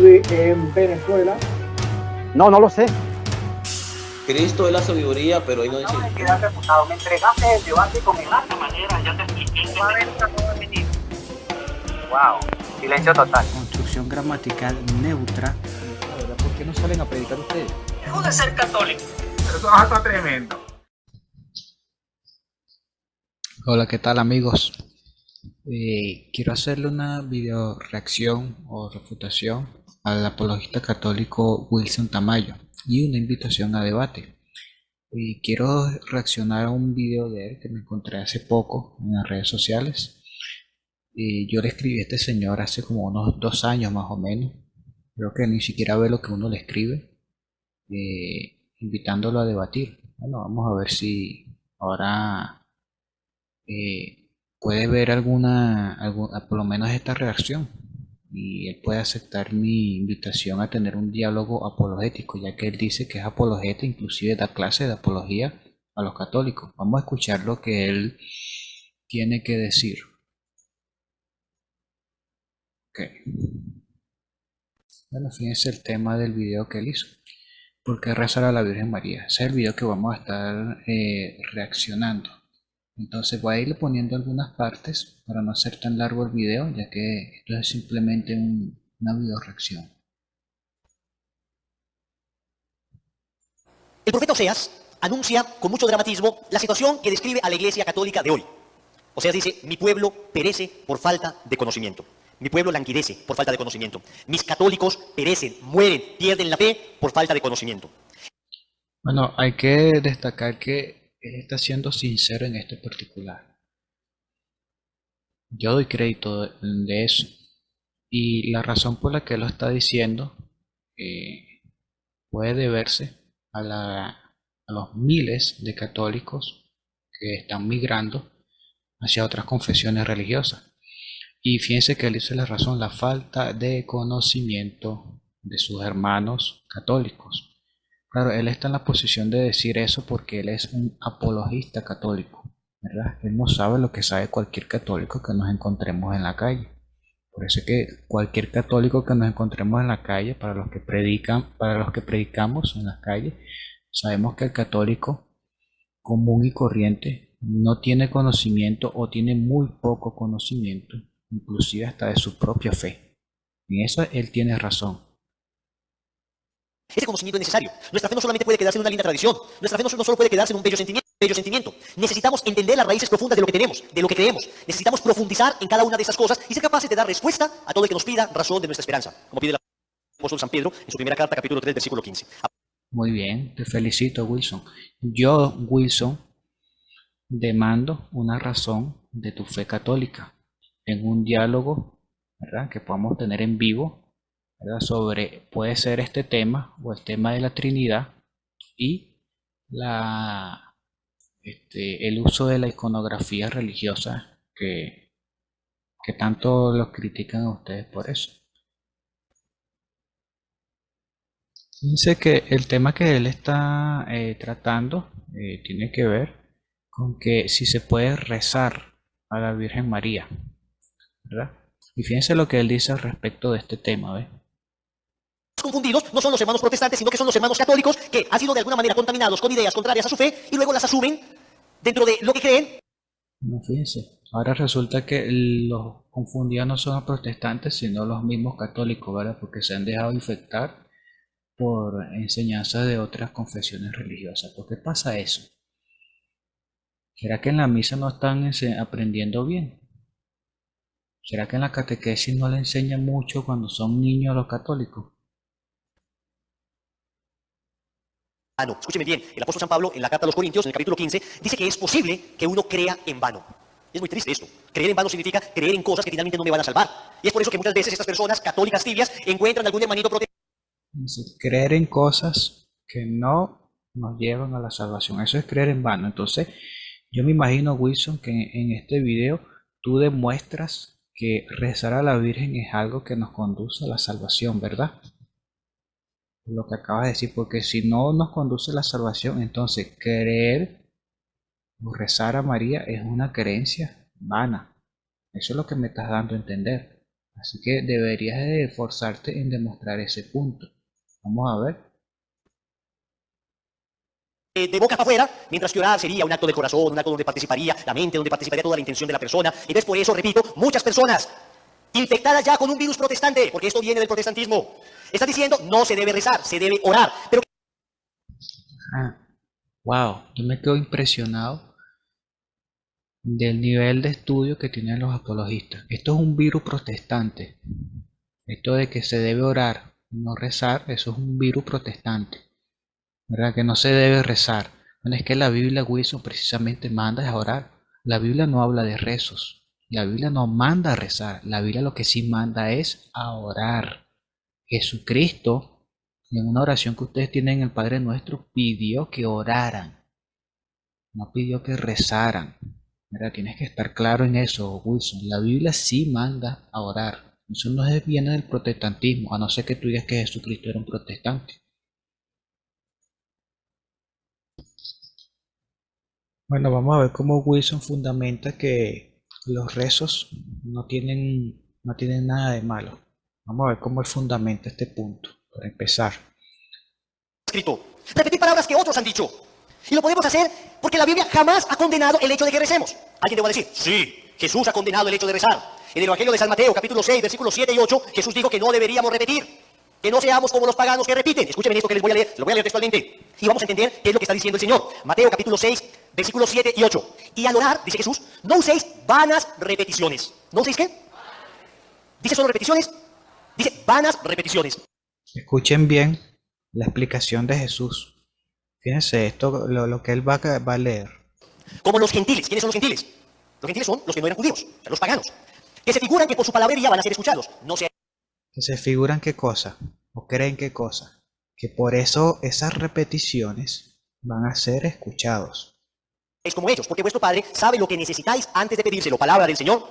vive en Venezuela. No, no lo sé. Cristo es la sabiduría, pero ahí no dice. Me entregaste el debate con esta manera, ya te expliqué. Wow, silencio total. Construcción gramatical neutra. ¿Por qué no salen a predicar ustedes? Dejo de ser católico. Pero eso está tremendo. Hola, ¿qué tal amigos? Quiero hacerle una video reacción o refutación al apologista católico Wilson Tamayo y una invitación a debate. Quiero reaccionar a un video de él que me encontré hace poco en las redes sociales. Yo le escribí a este señor hace como unos 2 años más o menos. Creo que ni siquiera ve lo que uno le escribe, invitándolo a debatir. Bueno, vamos a ver si ahora puede ver alguna, por lo menos esta reacción, y él puede aceptar mi invitación a tener un diálogo apologético, ya que él dice que es apologeta, inclusive da clase de apología a los católicos. Vamos a escuchar lo que él tiene que decir. Okay. Bueno, fíjense el tema del video que él hizo. ¿Por qué rezar a la Virgen María? Ese es el video que vamos a estar reaccionando. Entonces voy a ir poniendo algunas partes para no hacer tan largo el video, ya que esto es simplemente una video reacción. El profeta Oseas anuncia con mucho dramatismo la situación que describe a la Iglesia Católica de hoy. Oseas dice: mi pueblo perece por falta de conocimiento. Mi pueblo languidece por falta de conocimiento. Mis católicos perecen, mueren, pierden la fe por falta de conocimiento. Bueno, hay que destacar que él está siendo sincero en este particular. Yo doy crédito de eso. Y la razón por la que lo está diciendo puede deberse a los miles de católicos que están migrando hacia otras confesiones religiosas. Y fíjense que él dice la razón: la falta de conocimiento de sus hermanos católicos. Claro, él está en la posición de decir eso porque él es un apologista católico, ¿verdad? Él no sabe lo que sabe cualquier católico que nos encontremos en la calle. Por eso es que cualquier católico que nos encontremos en la calle, para los que predicamos en las calles, sabemos que el católico común y corriente no tiene conocimiento o tiene muy poco conocimiento, inclusive hasta de su propia fe. En eso él tiene razón. Ese conocimiento es necesario. Nuestra fe no solamente puede quedarse en una linda tradición. Nuestra fe no solo puede quedarse en un bello sentimiento. Necesitamos entender las raíces profundas de lo que tenemos, de lo que creemos. Necesitamos profundizar en cada una de esas cosas y ser capaces de dar respuesta a todo el que nos pida razón de nuestra esperanza, como pide el apóstol San Pedro en su primera carta, capítulo 3, versículo 15. Muy bien, te felicito, Wilson. Yo, Wilson, demando una razón de tu fe católica en un diálogo, ¿verdad?, que podamos tener en vivo, ¿verdad?, sobre, puede ser este tema o el tema de la Trinidad y el uso de la iconografía religiosa que tanto los critican a ustedes por eso. Fíjense que el tema que él está tratando tiene que ver con que si se puede rezar a la Virgen María, ¿verdad? Y fíjense lo que él dice al respecto de este tema, ¿ves? Confundidos no son los hermanos protestantes, sino que son los hermanos católicos que han sido de alguna manera contaminados con ideas contrarias a su fe y luego las asumen dentro de lo que creen. No, fíjense, ahora resulta que los confundidos no son los protestantes, sino los mismos católicos, ¿verdad? Porque se han dejado infectar por enseñanzas de otras confesiones religiosas. ¿Por qué pasa eso? ¿Será que en la misa no están aprendiendo bien? ¿Será que en la catequesis no le enseñan mucho cuando son niños a los católicos? No, escúcheme bien, el apóstol San Pablo en la carta a los Corintios, en el capítulo 15, dice que es posible que uno crea en vano. Es muy triste esto. Creer en vano significa creer en cosas que finalmente no me van a salvar. Y es por eso que muchas veces estas personas católicas tibias encuentran algún hermanito protestante. Creer en cosas que no nos llevan a la salvación. Eso es creer en vano. Entonces, yo me imagino, Wilson, que en este video tú demuestras que rezar a la Virgen es algo que nos conduce a la salvación, ¿verdad? Lo que acabas de decir, porque si no nos conduce a la salvación, entonces creer o rezar a María es una creencia vana. Eso es lo que me estás dando a entender. Así que deberías de esforzarte en demostrar ese punto. Vamos a ver. De boca para afuera, mientras que orar sería un acto del corazón, un acto donde participaría la mente, donde participaría toda la intención de la persona. Entonces, por eso, repito, muchas personas infectadas ya con un virus protestante, porque esto viene del protestantismo, están diciendo no se debe rezar, se debe orar. Pero Wow, yo me quedo impresionado del nivel de estudio que tienen los apologistas. Esto es un virus protestante. Esto de que se debe orar, no rezar, eso es un virus protestante. ¿Verdad? Que no se debe rezar. Bueno, es que la Biblia, Wilson, precisamente manda a orar. La Biblia no habla de rezos. La Biblia no manda a rezar. La Biblia lo que sí manda es a orar. Jesucristo, en una oración que ustedes tienen en el Padre Nuestro, pidió que oraran. No pidió que rezaran. ¿Verdad? Tienes que estar claro en eso, Wilson. La Biblia sí manda a orar. Eso no viene del protestantismo, a no ser que tú digas que Jesucristo era un protestante. Bueno, vamos a ver cómo Wilson fundamenta que los rezos no tienen nada de malo. Vamos a ver cómo él fundamenta este punto, para empezar. escrito, repetir palabras que otros han dicho. Y lo podemos hacer porque la Biblia jamás ha condenado el hecho de que recemos. Alguien te va a decir, sí, Jesús ha condenado el hecho de rezar. En el Evangelio de San Mateo, capítulo 6, versículos 7 y 8, Jesús dijo que no deberíamos repetir, que no seamos como los paganos que repiten. Escúchenme esto que les voy a leer, lo voy a leer textualmente. Y vamos a entender qué es lo que está diciendo el Señor. Mateo, capítulo 6, versículos 7 y 8. Y al orar, dice Jesús, no uséis vanas repeticiones. ¿No uséis qué? ¿Dice solo repeticiones? Dice vanas repeticiones. Escuchen bien la explicación de Jesús. Fíjense esto, lo que él va a leer. Como los gentiles. ¿Quiénes son los gentiles? Los gentiles son los que no eran judíos, o sea, los paganos, que se figuran que por su palabrería van a ser escuchados. No se Que se figuran qué cosa, o creen qué cosa, que por eso esas repeticiones van a ser escuchados. es como ellos, porque vuestro Padre sabe lo que necesitáis antes de pedírselo. Palabra del Señor.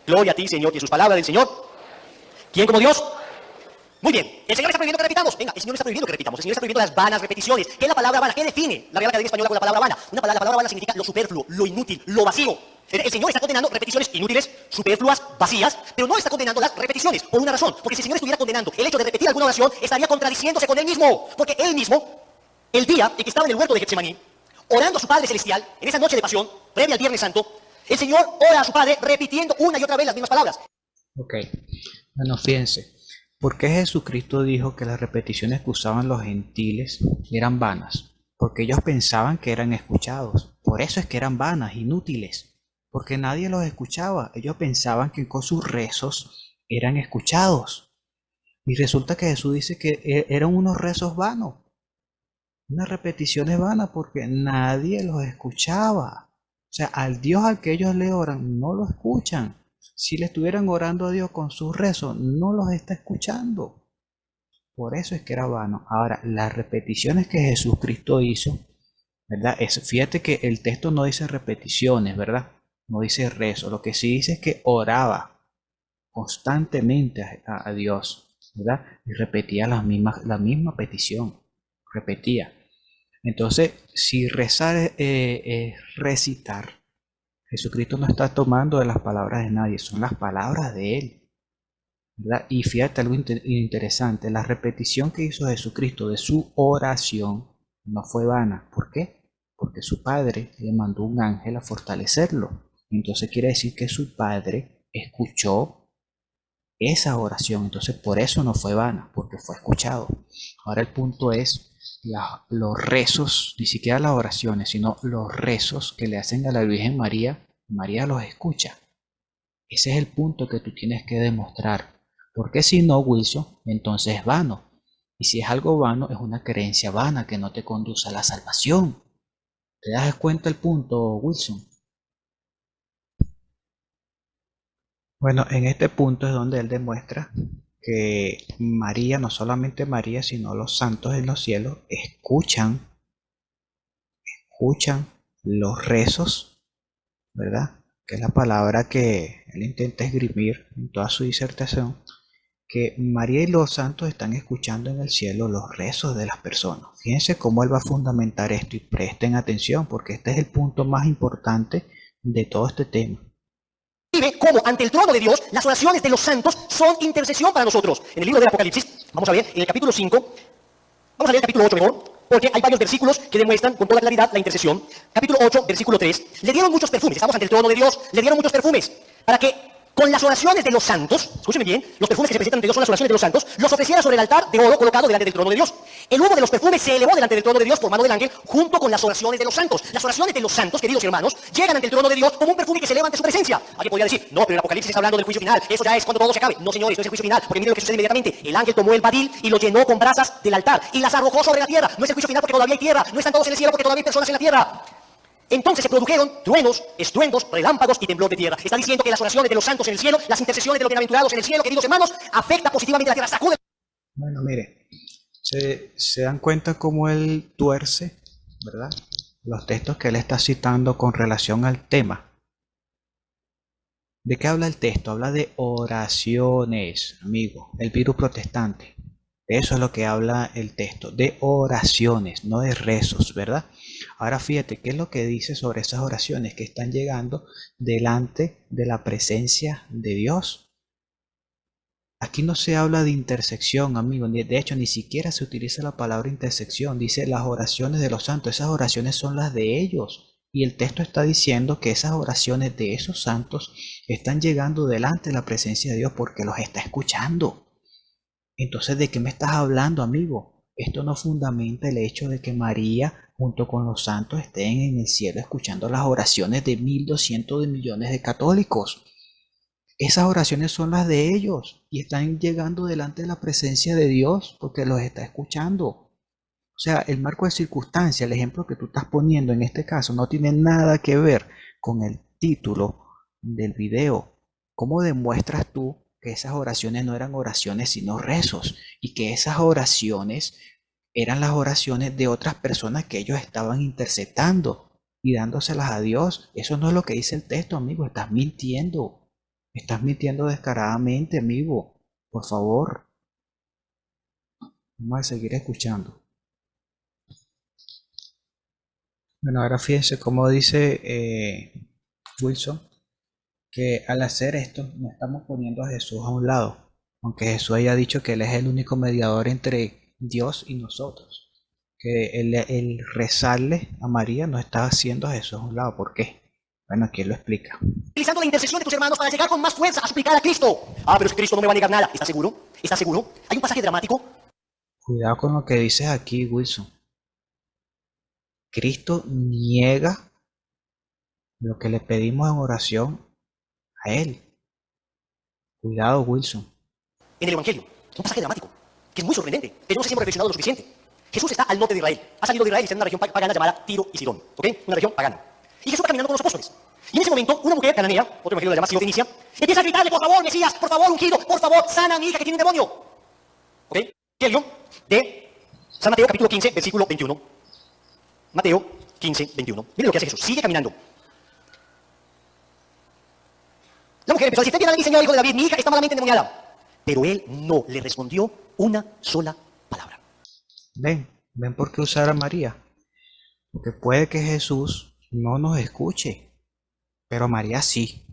Gloria a ti, Señor Jesús. Palabra del Señor. ¿Quién como Dios? Muy bien. El Señor está prohibiendo que repitamos. Venga, el Señor no está prohibiendo que repitamos. El Señor está prohibiendo las vanas repeticiones. ¿Qué es la palabra vana? ¿Qué define la Real Academia Española con la palabra vana? La palabra vana significa lo superfluo, lo inútil, lo vacío. El Señor está condenando repeticiones inútiles, superfluas, vacías, pero no está condenando las repeticiones por una razón. Porque si el Señor estuviera condenando el hecho de repetir alguna oración, estaría contradiciéndose con Él mismo. Porque Él mismo, el día en que estaba en el huerto de Getsemaní, orando a su Padre Celestial, en esa noche de pasión, previa al Viernes Santo, el Señor ora a su Padre repitiendo una y otra vez las mismas palabras. Ok, bueno, fíjense. ¿Por qué Jesucristo dijo que las repeticiones que usaban los gentiles eran vanas? Porque ellos pensaban que eran escuchados. Por eso es que eran vanas, inútiles. Porque nadie los escuchaba. Ellos pensaban que con sus rezos eran escuchados. Y resulta que Jesús dice que eran unos rezos vanos. Unas repeticiones vanas porque nadie los escuchaba. O sea, al Dios al que ellos le oran, no lo escuchan. Si le estuvieran orando a Dios con sus rezos, no los está escuchando. Por eso es que era vano. Ahora, las repeticiones que Jesucristo hizo, ¿verdad? Fíjate que el texto no dice repeticiones, ¿verdad? No dice rezo. Lo que sí dice es que oraba constantemente a Dios, ¿verdad? Y repetía la misma petición. Repetía. Entonces, si rezar es recitar, Jesucristo no está tomando de las palabras de nadie, son las palabras de Él, ¿verdad? Y fíjate algo interesante, la repetición que hizo Jesucristo de su oración no fue vana. ¿Por qué? Porque su Padre le mandó un ángel a fortalecerlo. Entonces quiere decir que su Padre escuchó esa oración. Entonces por eso no fue vana, porque fue escuchado. Ahora el punto es los rezos, ni siquiera las oraciones, sino los rezos que le hacen a la Virgen María. María los escucha. Ese es el punto que tú tienes que demostrar. Porque si no, Wilson, entonces es vano. Y si es algo vano, es una creencia vana que no te conduce a la salvación. ¿Te das cuenta el punto, Wilson? Bueno, en este punto es donde él demuestra que María, no solamente María, sino los santos en los cielos, escuchan los rezos, ¿verdad? Que es la palabra que él intenta esgrimir en toda su disertación, que María y los santos están escuchando en el cielo los rezos de las personas. Fíjense cómo él va a fundamentar esto y presten atención, porque este es el punto más importante de todo este tema. describe cómo ante el trono de Dios las oraciones de los santos son intercesión para nosotros. En el libro del Apocalipsis, vamos a ver, en el capítulo 5, vamos a leer el capítulo 8 mejor, porque hay varios versículos que demuestran con toda claridad la intercesión. Capítulo 8, versículo 3, le dieron muchos perfumes, estamos ante el trono de Dios, le dieron muchos perfumes, para que con las oraciones de los santos, escúcheme bien, los perfumes que se presentan ante Dios son las oraciones de los santos, los ofreciera sobre el altar de oro colocado delante del trono de Dios. El humo de los perfumes se elevó delante del trono de Dios por mano del ángel, junto con las oraciones de los santos. Las oraciones de los santos, queridos hermanos, llegan ante el trono de Dios como un perfume que se eleva ante su presencia. Alguien podría decir, no, pero el Apocalipsis está hablando del juicio final, eso ya es cuando todo se acabe. No, señores, no es el juicio final, porque miren lo que sucede inmediatamente. El ángel tomó el badil y lo llenó con brasas del altar y las arrojó sobre la tierra. No es el juicio final porque todavía hay tierra, no están todos en el cielo porque todavía hay personas en la tierra. Entonces se produjeron truenos, estruendos, relámpagos y temblor de tierra. Está diciendo que las oraciones de los santos en el cielo, las intercesiones de los bienaventurados en el cielo, queridos hermanos, afecta positivamente la tierra, sacude. Bueno, mire, se dan cuenta cómo él tuerce, ¿verdad? Los textos que él está citando con relación al tema. ¿De qué habla el texto? Habla de oraciones, amigo, el virus protestante. De eso es lo que habla el texto, de oraciones, no de rezos, ¿verdad? Ahora fíjate, ¿qué es lo que dice sobre esas oraciones que están llegando delante de la presencia de Dios? Aquí no se habla de intersección, amigo. De hecho, ni siquiera se utiliza la palabra intersección. Dice las oraciones de los santos. Esas oraciones son las de ellos. Y el texto está diciendo que esas oraciones de esos santos están llegando delante de la presencia de Dios porque los está escuchando. Entonces, ¿de qué me estás hablando, amigo? Esto no fundamenta el hecho de que María, junto con los santos, estén en el cielo escuchando las oraciones de 1.200 millones de católicos. Esas oraciones son las de ellos y están llegando delante de la presencia de Dios porque los está escuchando. O sea, el marco de circunstancia, el ejemplo que tú estás poniendo en este caso, no tiene nada que ver con el título del video. ¿Cómo demuestras tú que esas oraciones no eran oraciones sino rezos y que esas oraciones eran las oraciones de otras personas que ellos estaban interceptando y dándoselas a Dios? Eso no es lo que dice el texto, amigo. Estás mintiendo. Estás mintiendo descaradamente, amigo. Por favor. Vamos a seguir escuchando. Bueno, ahora fíjense cómo dice Wilson, que al hacer esto no estamos poniendo a Jesús a un lado, aunque Jesús haya dicho que Él es el único mediador entre Dios y nosotros, que el rezarle a María no está haciendo a Jesús a un lado. ¿Por qué? Bueno, aquí Él lo explica. Utilizando la intercesión de tus hermanos para llegar con más fuerza a suplicar a Cristo. Ah, pero es que Cristo no me va a negar nada. ¿Estás seguro? ¿Estás seguro? Hay un pasaje dramático. Cuidado con lo que dices aquí, Wilson. Cristo niega lo que le pedimos en oración a Él. Cuidado, Wilson. En el Evangelio, un pasaje dramático, que es muy sorprendente, pero no sé si hemos reflexionado lo suficiente. Jesús está al norte de Israel. Ha salido de Israel y está en una región pagana llamada Tiro y Sidón. ¿Ok? Una región pagana. Y Jesús va caminando con los apóstoles. Y en ese momento, una mujer cananea, otro evangelio la llama Sirofenicia, empieza a gritarle, por favor, Mesías, por favor, ungido, por favor, sana a mi hija que tiene un demonio. ¿Ok? Evangelio de San Mateo, capítulo 15, versículo 21. Mateo 15, 21. Miren lo que hace Jesús. Sigue caminando. La mujer empezó a decir, ten piedad de mí, Señor, hijo de David, mi hija está malamente endemoniada. Pero él no le respondió una sola palabra. Ven por qué usar a María. Porque puede que Jesús no nos escuche, pero María sí,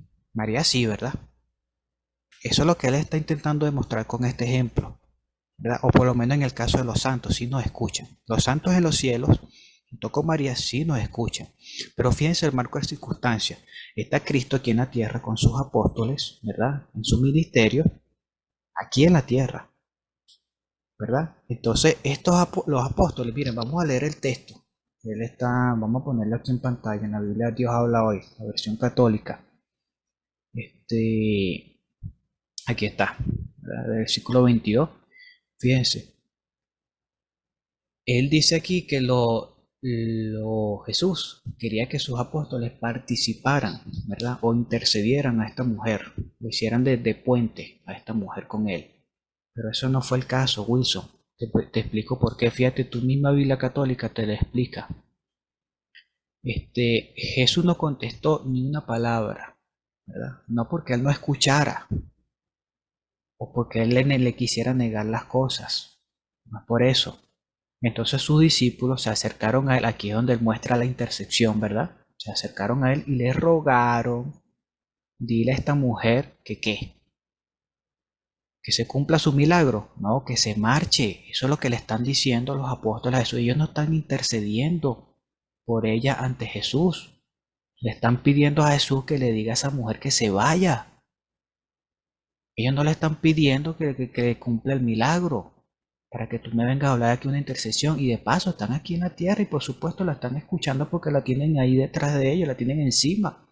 ¿verdad? Eso es lo que Él está intentando demostrar con este ejemplo, ¿verdad? O por lo menos en el caso de los santos, sí nos escuchan. Los santos en los cielos, junto con María, sí nos escuchan. Pero fíjense el marco de circunstancia. Está Cristo aquí en la tierra con sus apóstoles, ¿verdad? En su ministerio, aquí en la tierra, ¿verdad? Entonces, los apóstoles, miren, vamos a leer el texto. Él está, vamos a ponerlo aquí en pantalla, en la Biblia Dios habla hoy, la versión católica. Aquí está, ¿verdad? Versículo 22. Fíjense. Él dice aquí que Jesús quería que sus apóstoles participaran, ¿verdad? O intercedieran a esta mujer, lo hicieran de puente a esta mujer con él. Pero eso no fue el caso, Wilson. Te explico por qué. Fíjate, tu misma Biblia católica te lo explica. Jesús no contestó ni una palabra, ¿verdad? No porque él no escuchara o porque él le quisiera negar las cosas, no es por eso. Entonces sus discípulos se acercaron a él, aquí es donde él muestra la intersección, ¿verdad? Se acercaron a él y le rogaron dile a esta mujer que qué, que se cumpla su milagro, no, que se marche. Eso es lo que le están diciendo los apóstoles a Jesús. Ellos no están intercediendo por ella ante Jesús. Le están pidiendo a Jesús que le diga a esa mujer que se vaya. Ellos no le están pidiendo que cumpla el milagro, para que tú me vengas a hablar aquí una intercesión. Y de paso están aquí en la tierra y por supuesto la están escuchando porque la tienen ahí detrás de ellos, la tienen encima.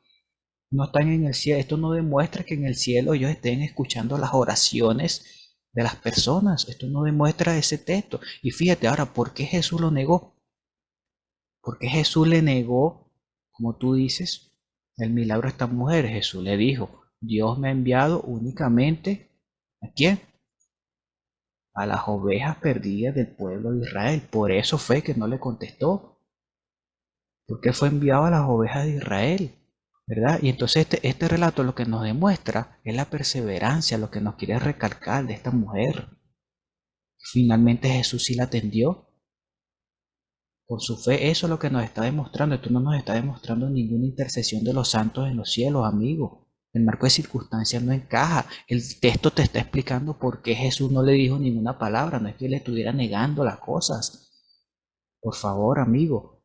No están en el cielo. Esto no demuestra que en el cielo ellos estén escuchando las oraciones de las personas. Esto no demuestra ese texto. Y fíjate ahora, ¿por qué Jesús lo negó? ¿Por qué Jesús le negó, como tú dices, el milagro a esta mujer? Jesús le dijo, Dios me ha enviado únicamente, ¿a quién? A las ovejas perdidas del pueblo de Israel. Por eso fue que no le contestó. Porque fue enviado a las ovejas de Israel, ¿verdad? Y entonces este relato lo que nos demuestra es la perseverancia, lo que nos quiere recalcar de esta mujer. Finalmente Jesús sí la atendió. Por su fe, eso es lo que nos está demostrando. Esto no nos está demostrando ninguna intercesión de los santos en los cielos, amigo. El marco de circunstancias no encaja. El texto te está explicando por qué Jesús no le dijo ninguna palabra. No es que le estuviera negando las cosas. Por favor, amigo.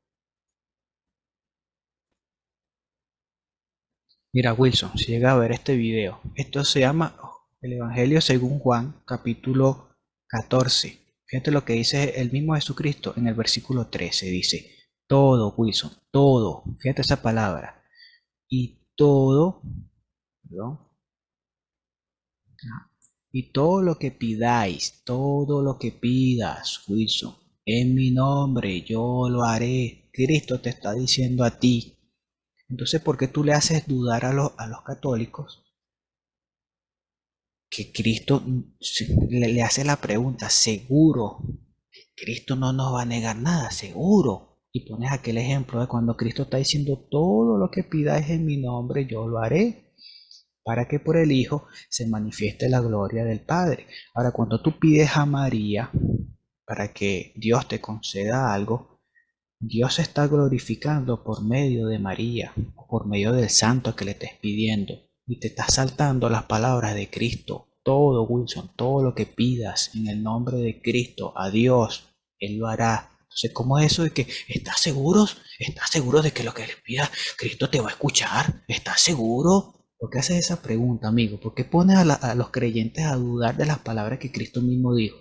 Mira, Wilson, si llega a ver este video, esto se llama el Evangelio según Juan, capítulo 14. Fíjate lo que dice el mismo Jesucristo en el versículo 13. Dice, todo, Wilson, todo. Fíjate esa palabra. Y todo, ¿perdón? Y todo lo que pidáis, todo lo que pidas, Wilson, en mi nombre yo lo haré. Cristo te está diciendo a ti. Entonces, ¿por qué tú le haces dudar a los católicos? Que Cristo le hace la pregunta, seguro, Cristo no nos va a negar nada, seguro. Y pones aquel ejemplo de cuando Cristo está diciendo, todo lo que pidáis en mi nombre yo lo haré, para que por el Hijo se manifieste la gloria del Padre. Ahora, cuando tú pides a María para que Dios te conceda algo, Dios se está glorificando por medio de María, o por medio del santo que le estés pidiendo, y te estás saltando las palabras de Cristo. Todo, Wilson, todo lo que pidas en el nombre de Cristo a Dios, Él lo hará. Entonces, ¿cómo es eso de que estás seguros? ¿Estás seguro de que lo que le pidas Cristo te va a escuchar? ¿Estás seguro? ¿Por qué haces esa pregunta, amigo? ¿Por qué pones a los creyentes a dudar de las palabras que Cristo mismo dijo?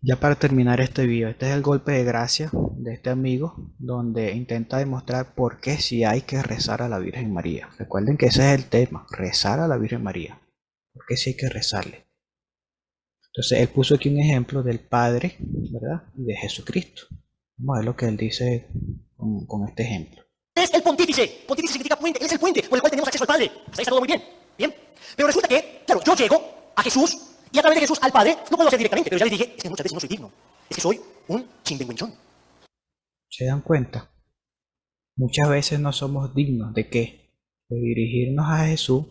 Ya para terminar este video, este es el golpe de gracia de este amigo, donde intenta demostrar por qué sí hay que rezar a la Virgen María. Recuerden que ese es el tema, rezar a la Virgen María. ¿Por qué sí hay que rezarle? Entonces él puso aquí un ejemplo del Padre, ¿verdad? Y de Jesucristo. Vamos a ver lo que él dice con este ejemplo. Es el pontífice. Pontífice significa puente. Él es el puente por el cual tenemos acceso al Padre. Hasta ahí está todo muy bien. Bien. Pero resulta que, claro, yo llego a Jesús y a través de Jesús al Padre no puedo hacer directamente. Pero ya les dije, es que muchas veces no soy digno. Es que soy un chimbenguenchón. ¿Se dan cuenta? Muchas veces no somos dignos de qué? De dirigirnos a Jesús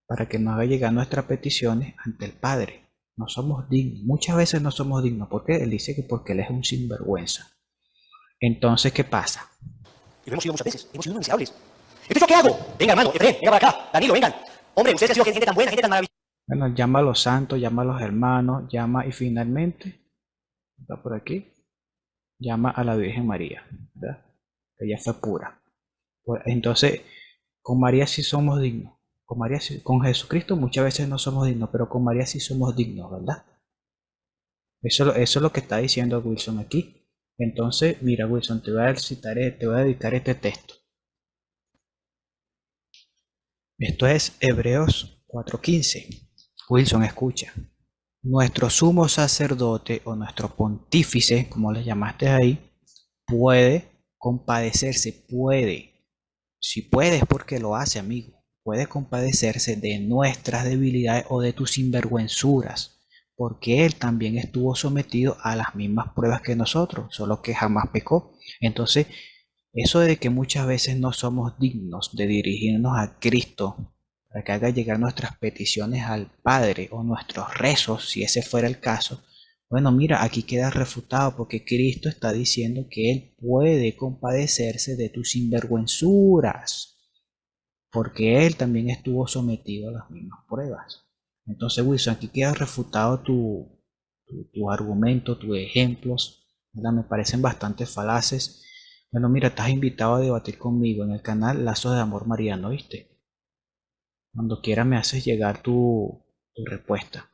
para que nos haga llegar nuestras peticiones ante el Padre. No somos dignos. Muchas veces no somos dignos. ¿Por qué? Él dice que porque Él es un sinvergüenza. Entonces, ¿qué pasa? Y lo hemos sido muchas veces. Hemos sido indeseables. Entonces, ¿yo qué hago? Venga, hermano, Efraín, venga para acá. Danilo, vengan. Hombre, ustedes han sido gente tan buena, gente tan maravillosa. Bueno, llama a los santos, llama a los hermanos, llama y finalmente, está por aquí, llama a la Virgen María, ¿verdad? Que ella fue pura. Entonces, con María sí somos dignos. Con Jesucristo muchas veces no somos dignos, pero con María sí somos dignos, ¿verdad? Eso es lo que está diciendo Wilson aquí. Entonces, mira, Wilson, te voy a dedicar este texto. Esto es Hebreos 4:15. Wilson, escucha. Nuestro sumo sacerdote o nuestro pontífice, como le llamaste ahí, puede compadecerse, puede. Si puede es porque lo hace, amigo. Puede compadecerse de nuestras debilidades o de tus sinvergüenzuras, porque Él también estuvo sometido a las mismas pruebas que nosotros, solo que jamás pecó. Entonces, eso de que muchas veces no somos dignos de dirigirnos a Cristo para que haga llegar nuestras peticiones al Padre o nuestros rezos, si ese fuera el caso, Bueno, mira, aquí queda refutado porque Cristo está diciendo que Él puede compadecerse de tus sinvergüenzuras, porque Él también estuvo sometido a las mismas pruebas. Entonces, Wilson, aquí queda refutado tu argumento, tus ejemplos, ¿verdad? Me parecen bastante falaces. Bueno, mira, estás invitado a debatir conmigo en el canal Lazos de Amor Mariano, ¿viste? Cuando quieras me haces llegar tu respuesta.